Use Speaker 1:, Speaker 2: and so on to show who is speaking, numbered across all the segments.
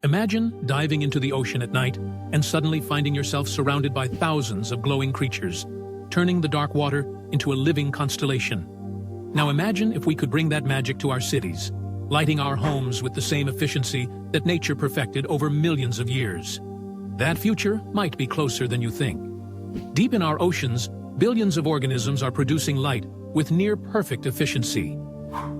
Speaker 1: Imagine diving into the ocean at night and suddenly finding yourself surrounded by thousands of glowing creatures, turning the dark water into a living constellation. Now imagine if we could bring that magic to our cities, lighting our homes with the same efficiency that nature perfected over millions of years. That future might be closer than you think. Deep in our oceans, billions of organisms are producing light with near-perfect efficiency.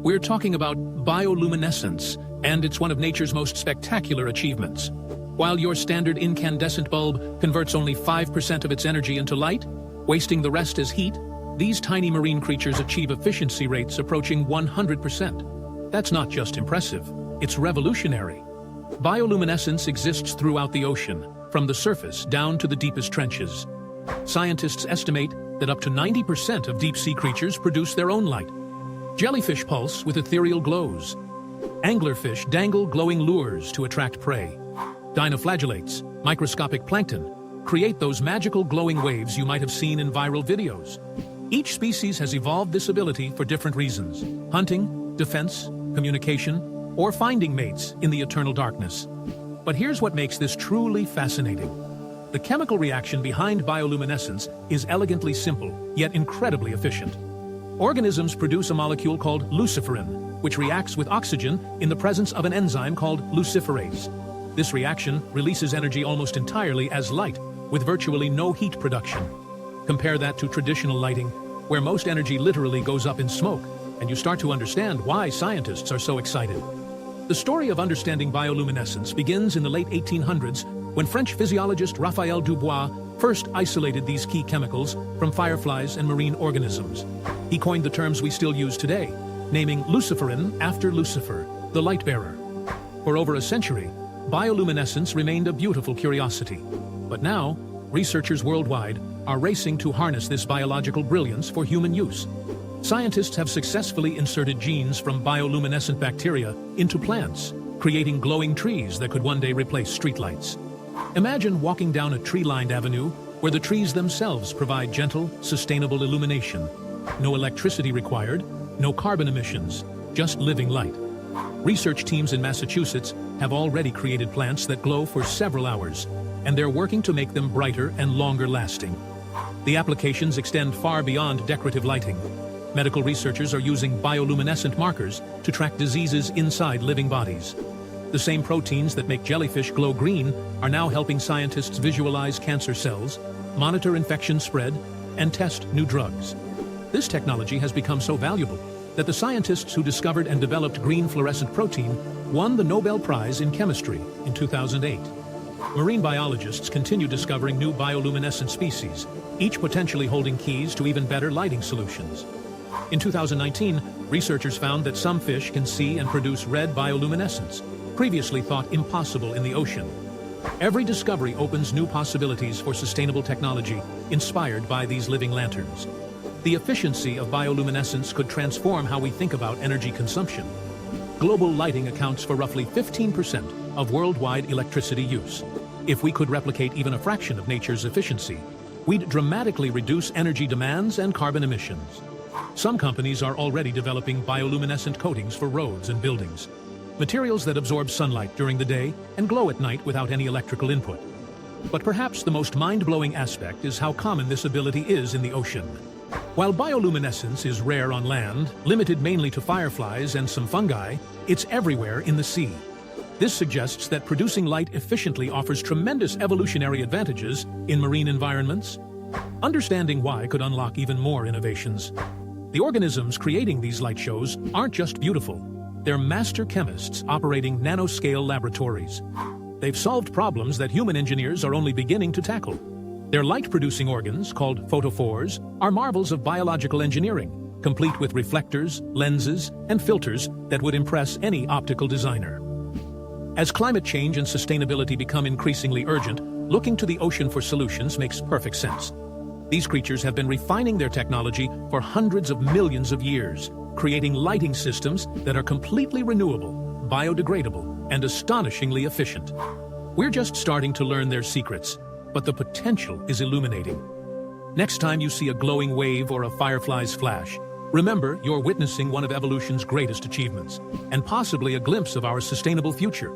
Speaker 1: We're talking about bioluminescence, and it's one of nature's most spectacular achievements. While your standard incandescent bulb converts only 5% of its energy into light, wasting the rest as heat, these tiny marine creatures achieve efficiency rates approaching 100%. That's not just impressive, it's revolutionary. Bioluminescence exists throughout the ocean, from the surface down to the deepest trenches. Scientists estimate that up to 90% of deep-sea creatures produce their own light. Jellyfish pulse with ethereal glows. Anglerfish dangle glowing lures to attract prey. Dinoflagellates, microscopic plankton, create those magical glowing waves you might have seen in viral videos. Each species has evolved this ability for different reasons: hunting, defense, communication, or finding mates in the eternal darkness. But here's what makes this truly fascinating. The chemical reaction behind bioluminescence is elegantly simple, yet incredibly efficient. Organisms produce a molecule called luciferin, which reacts with oxygen in the presence of an enzyme called luciferase. This reaction releases energy almost entirely as light, with virtually no heat production. Compare that to traditional lighting, where most energy literally goes up in smoke, and you start to understand why scientists are so excited. The story of understanding bioluminescence begins in the late 1800s, when French physiologist Raphael Dubois first isolated these key chemicals from fireflies and marine organisms. He coined the terms we still use today, naming luciferin after Lucifer, the light bearer. For over a century, bioluminescence remained a beautiful curiosity. But now, researchers worldwide are racing to harness this biological brilliance for human use. Scientists have successfully inserted genes from bioluminescent bacteria into plants, creating glowing trees that could one day replace streetlights. Imagine walking down a tree-lined avenue where the trees themselves provide gentle, sustainable illumination. No electricity required, no carbon emissions, just living light. Research teams in Massachusetts have already created plants that glow for several hours, and they're working to make them brighter and longer lasting. The applications extend far beyond decorative lighting. Medical researchers are using bioluminescent markers to track diseases inside living bodies. The same proteins that make jellyfish glow green are now helping scientists visualize cancer cells, monitor infection spread, and test new drugs. This technology has become so valuable that the scientists who discovered and developed green fluorescent protein won the Nobel Prize in Chemistry in 2008. Marine biologists continue discovering new bioluminescent species, each potentially holding keys to even better lighting solutions. In 2019, researchers found that some fish can see and produce red bioluminescence, previously thought impossible in the ocean. Every discovery opens new possibilities for sustainable technology inspired by these living lanterns. The efficiency of bioluminescence could transform how we think about energy consumption. Global lighting accounts for roughly 15% of worldwide electricity use. If we could replicate even a fraction of nature's efficiency, we'd dramatically reduce energy demands and carbon emissions. Some companies are already developing bioluminescent coatings for roads and buildings, materials that absorb sunlight during the day and glow at night without any electrical input. But perhaps the most mind-blowing aspect is how common this ability is in the ocean. While bioluminescence is rare on land, limited mainly to fireflies and some fungi, it's everywhere in the sea. This suggests that producing light efficiently offers tremendous evolutionary advantages in marine environments. Understanding why could unlock even more innovations. The organisms creating these light shows aren't just beautiful. They're master chemists operating nanoscale laboratories. They've solved problems that human engineers are only beginning to tackle. Their light-producing organs, called photophores, are marvels of biological engineering, complete with reflectors, lenses, and filters that would impress any optical designer. As climate change and sustainability become increasingly urgent, looking to the ocean for solutions makes perfect sense. These creatures have been refining their technology for hundreds of millions of years, creating lighting systems that are completely renewable, biodegradable, and astonishingly efficient. We're just starting to learn their secrets, but the potential is illuminating. Next time you see a glowing wave or a firefly's flash, remember you're witnessing one of evolution's greatest achievements, and possibly a glimpse of our sustainable future.